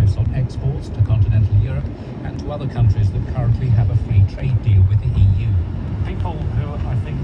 tariffs on exports to continental Europe and to other countries that currently have a free trade deal with the EU. People who I think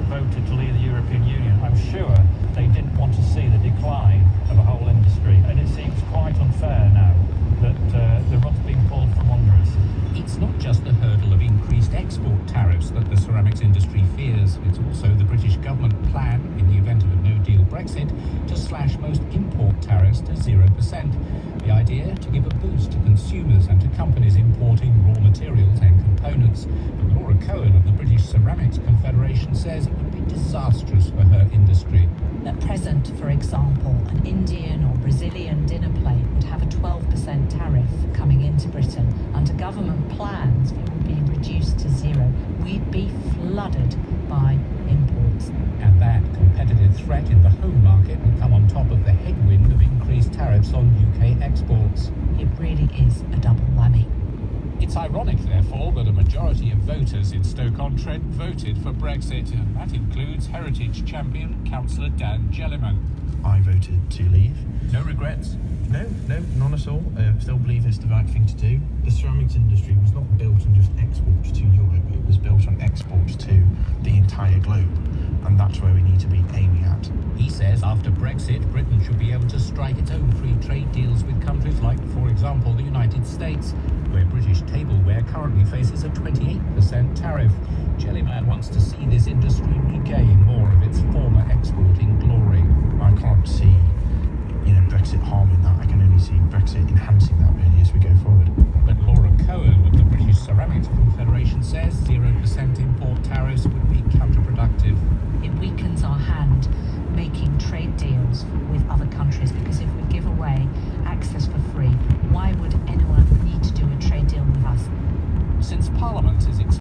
voted to leave the European Union, I'm sure they didn't want to see the decline of a whole industry, and it seems quite unfair now that the rug's being pulled from under us. It's not just the hurdle of increased export tariffs that the ceramics industry fears, it's also the British government plan, in the event of a no-deal Brexit, to slash most import tariffs to 0%. The idea to give a boost to consumers and to companies importing raw materials and components. But Laura Cohen of the British Ceramics Confederation says it would be disastrous for her industry. At present, for example, an Indian or Brazilian dinner plate would have a 12% tariff coming into Britain. Under government plans, it would be reduced to 0. We'd be flooded by imports. And that competitive threat in the home market would come on top of the headwind of increased tariffs on UK exports. It really is a double whammy. It's ironic, therefore, that a majority of voters in Stoke-on-Trent voted for Brexit, and that includes Heritage champion Councillor Dan Jelliman. I voted to leave. No regrets? No, none at all. I still believe it's the right thing to do. The ceramics industry was not built on just exports to Europe, it was built on exports to the entire globe, and that's where we need to be aiming at. He says after Brexit, Britain should be able to strike its own free trade deals with countries like, for example, the United States, where British tableware currently faces a 28% tariff. Jellyman wants to see this industry regain more of its former exporting glory. I can't see, Brexit harming that. I can only see Brexit enhancing that really as we go forward. But Laura Cohen of the British Ceramics Confederation says 0% import tariffs would be counterproductive. It weakens our hand making trade deals with other countries, because if we give away access for